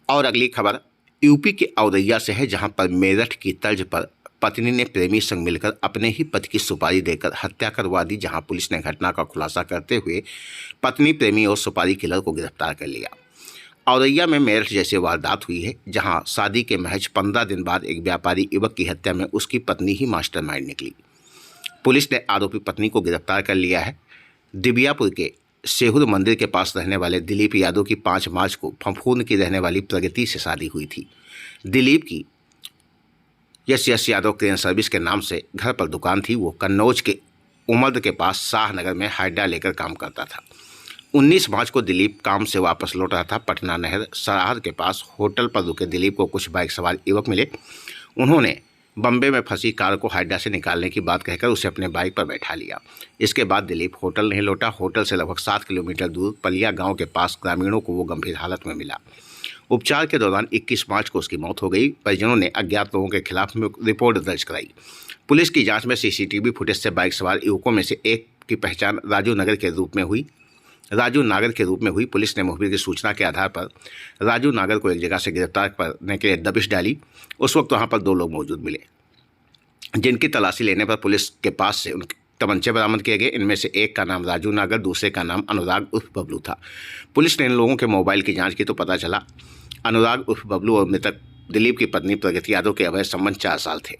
और अगली खबर यूपी के औरैया से है, जहां पर मेरठ की तर्ज पर पत्नी ने प्रेमी संग मिलकर अपने ही पति की सुपारी देकर हत्या करवा दी। जहां पुलिस ने घटना का खुलासा करते हुए पत्नी, प्रेमी और सुपारी किलर को गिरफ्तार कर लिया। औरैया में मेरठ जैसी वारदात हुई है, जहां शादी के महज 15 दिन बाद एक व्यापारी युवक की हत्या में उसकी पत्नी ही मास्टरमाइंड निकली। पुलिस ने आरोपी पत्नी को गिरफ्तार कर लिया है। दिबियापुर के सेहुर मंदिर के पास रहने वाले दिलीप यादव की 5 मार्च को फफूंद की रहने वाली प्रगति से शादी हुई थी। दिलीप की यश यादव क्रेन सर्विस के नाम से घर पर दुकान थी। वो कन्नौज के उमद के पास शाहनगर में हाइड्रा लेकर काम करता था। 19 मार्च को दिलीप काम से वापस लौट रहा था। पटना नहर सराहद के पास होटल पर रुके दिलीप को कुछ बाइक सवार युवक मिले। उन्होंने बम्बे में फंसी कार को हाइड्रा से निकालने की बात कहकर उसे अपने बाइक पर बैठा लिया। इसके बाद दिलीप होटल नहीं लौटा। होटल से लगभग 7 किलोमीटर दूर पलिया गांव के पास ग्रामीणों को वो गंभीर हालत में मिला। उपचार के दौरान 21 मार्च को उसकी मौत हो गई। परिजनों ने अज्ञात लोगों के खिलाफ रिपोर्ट दर्ज कराई। पुलिस की जांच में सीसीटीवी फुटेज से बाइक सवार युवकों में से एक की पहचान राजू नागर के रूप में हुई। पुलिस ने मुखबिर की सूचना के आधार पर राजू नागर को एक जगह से गिरफ्तार करने के लिए दबिश डाली। उस वक्त वहां पर 2 लोग मौजूद मिले, जिनकी तलाशी लेने पर पुलिस के पास से उनके तमंचे बरामद किए गए। इनमें से एक का नाम राजू नागर, दूसरे का नाम अनुराग उर्फ बबलू था। पुलिस ने इन लोगों के मोबाइल की जांच की तो पता चला अनुराग उर्फ बबलू और मृतक दिलीप की पत्नी प्रगति यादव के अवैध संबंध 4 साल थे।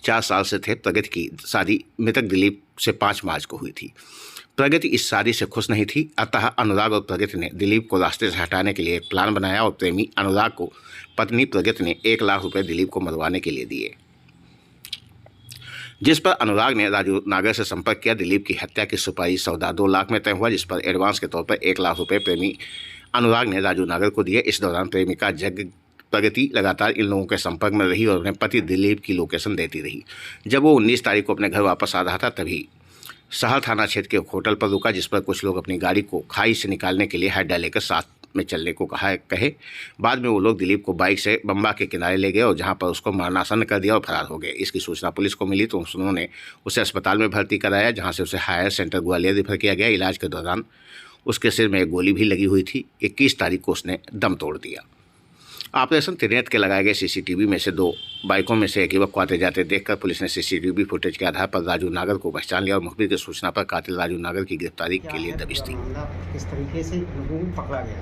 4 साल से थे। प्रगति की शादी मृतक दिलीप से 5 मार्च को हुई थी। प्रगति इस शादी से खुश नहीं थी, अतः अनुराग और प्रगति ने दिलीप को रास्ते से हटाने के लिए एक प्लान बनाया और प्रेमी अनुराग को पत्नी प्रगति ने 1 लाख रुपये दिलीप को मरवाने के लिए दिए, जिस पर अनुराग ने राजू नागर से संपर्क किया। दिलीप की हत्या की सुपारी सौदा 2 लाख में तय हुआ, जिस पर एडवांस के तौर पर 1 लाख रुपये प्रेमी अनुराग ने राजू नागर को दिए। इस दौरान प्रेमिका प्रगति लगातार इन लोगों के संपर्क में रही और उन्हें पति दिलीप की लोकेशन देती रही। जब वो 19 तारीख को अपने घर वापस आ रहा था, तभी सहर थाना क्षेत्र के होटल पर रुका, जिस पर कुछ लोग अपनी गाड़ी को खाई से निकालने के लिए हाइड्रा लेकर साथ में चलने को कहे। बाद में वो लोग दिलीप को बाइक से बम्बा के किनारे ले गए और जहां पर उसको मरणासन कर दिया और फरार हो गए। इसकी सूचना पुलिस को मिली तो उन्होंने उसे अस्पताल में भर्ती कराया, जहां से उसे हायर सेंटर ग्वालियर रेफर किया गया। इलाज के दौरान उसके सिर में एक गोली भी लगी हुई थी। 21 तारीख को उसने दम तोड़ दिया। ऑपरेशन त्रिनेत्र के लगाए गए सीसीटीवी में से 2 बाइकों में से एक युवक को आते जाते देखकर पुलिस ने सीसीटीवी फुटेज के आधार पर राजू नागर को पहचान लिया और मुखबिर की सूचना पर कातिल राजू नागर की गिरफ्तारी के लिए दबिश दी। किस तरीके से लोगों को पकड़ा गया?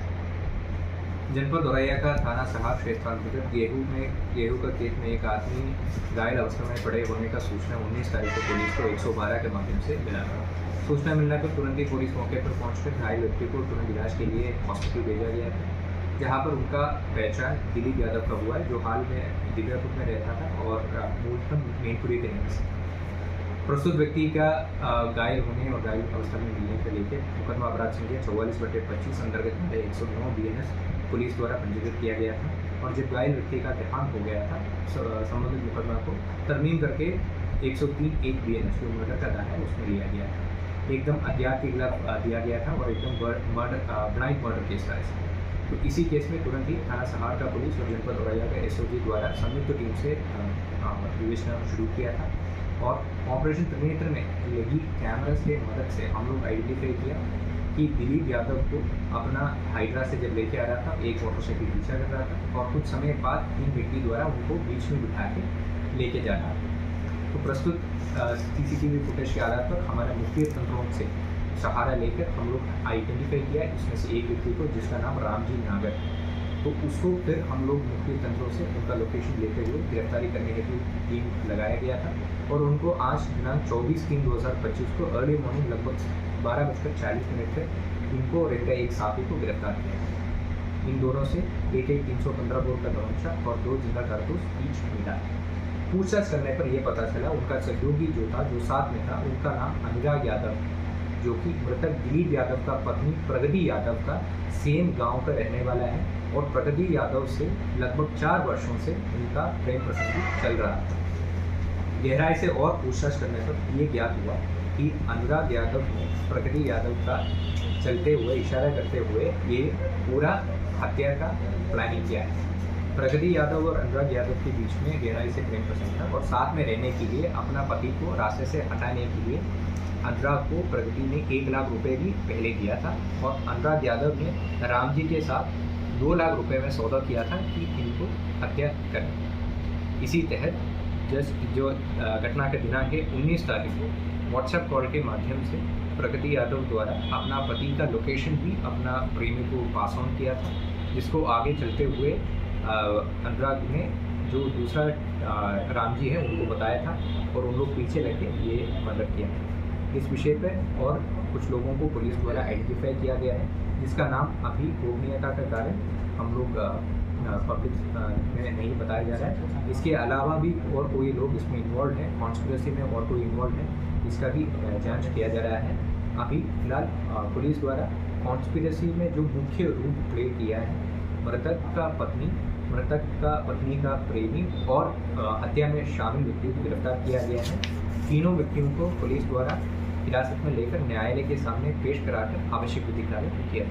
जनपद औरैया का थाना सहार क्षेत्रांतर्गत गेहूं का खेत में एक आदमी घायल अवस्था में पड़े होने का सूचना 19 तारीख को पुलिस को 112 के माध्यम से मिला था। सूचना मिलने पर तुरंत ही पुलिस मौके पर पहुंचकर घायल व्यक्ति को तुरंत इलाज के लिए हॉस्पिटल भेजा गया था, जहां पर उनका पहचान दिलीप यादव का हुआ है, जो हाल में दिव्यापुर में रहता था और मूलतः मैनपुरी के रहने। प्रस्तुत व्यक्ति का घायल होने और घायल अवस्था में मिलने को लेकर मुकदमा अपराध संख्या 44/25 अंतर्गत 109 BNS पुलिस द्वारा पंजीकृत किया गया था। और जब घायल व्यक्ति का देहांत हो गया था, संबंधित मुकदमा को तरमीम करके 103(1) BNS जो मर्डर का दावा है उसमें लिया गया था। एकदम अज्ञात के खिलाफ दिया गया था और एकदम ब्लाइंड मर्डर केस था। तो इसी केस में तुरंत ही थाना सहार का पुलिस और जनपद औरैया का SOG द्वारा संयुक्त टीम से विवेचना शुरू किया था और ऑपरेशन त्रिनेत्र में लगी कैमरास के मदद से हम लोग आइडेंटिफाई किया कि दिलीप यादव को अपना हाइड्रा से जब लेके आ रहा था, एक मोटरसाइकिल पीछा कर रहा था और कुछ समय बाद इन व्यक्ति द्वारा उनको बीच में बिठा के लेके जा रहा था। तो प्रस्तुत CCTV फुटेज के आधार पर हमारे मुख्य तंत्रों से सहारा लेकर हम लोग आइडेंटिफाई किया इसमें से एक व्यक्ति को, जिसका नाम रामजी नागर। तो उसको फिर हम लोग मुख्य तंत्रों से उनका लोकेशन लेते हुए गिरफ्तारी करने के लिए टीम लगाया गया था और उनको आज दिनांक 24/3/2025 को अर्ली मॉर्निंग लगभग 12:40 पर इनको और इनका एक साथी को गिरफ्तार किया। इन दोनों से एक 315 बोर का दमनशा और 2 जिंदा कारतूस ईच मिला। पूछताछ करने पर यह पता चला उनका सहयोगी जो साथ में था, उनका नाम अनुराग यादव, जो कि मृतक दिलीप यादव का पत्नी प्रगति यादव का सेम गांव का रहने वाला है और प्रगति यादव से लगभग 4 वर्षों से उनका प्रेम प्रसंग चल रहा था। गहराई से और पूछताछ करने पर यह ज्ञात हुआ कि अनुराग यादव ने प्रगति यादव का चलते हुए इशारा करते हुए ये पूरा हत्या का प्लानिंग किया है। प्रगति यादव और अनुराग यादव के बीच में गहराई से प्रेम प्रसंग था और साथ में रहने के लिए अपना पति को रास्ते से हटाने के लिए अनुराग को प्रगति ने 1 लाख रुपए भी पहले दिया था और अनुराग यादव ने राम जी के साथ 2 लाख रुपए में सौदा किया था कि इनको हत्या करें। इसी तहत जो घटना के दिनांक है 19 तारीख को व्हाट्सएप कॉल के माध्यम से प्रगति यादव द्वारा अपना पति का लोकेशन भी अपना प्रेमी को पास ऑन किया था, जिसको आगे चलते हुए अनुराग ने जो दूसरा राम जी है उनको बताया था और उन लोग पीछे लग के ये मर्डर किया था। इस विषय पे और कुछ लोगों को पुलिस द्वारा आइडेंटिफाई किया गया है, जिसका नाम अभी गोपनीयता के कारण हम लोग पब्लिक में नहीं बताया जा रहा है। इसके अलावा भी और कोई लोग इसमें इन्वॉल्व हैं, कॉन्स्पिरेसी में और कोई इन्वॉल्व है, इसका भी जांच किया जा रहा है। अभी फिलहाल पुलिस द्वारा कॉन्स्पिरेसी में जो मुख्य रूप प्ले किया है मृतक का पत्नी का प्रेमी और हत्या में शामिल व्यक्तियों को गिरफ्तार किया गया है। तीनों व्यक्तियों को पुलिस द्वारा हिरासत में लेकर न्यायालय के सामने पेश कराकर आवश्यक विधि कार्य किया।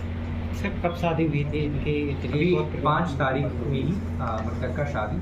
सर कब शादी हुई थी इनकी? अभी 5 तारीख में ही मृतक का शादी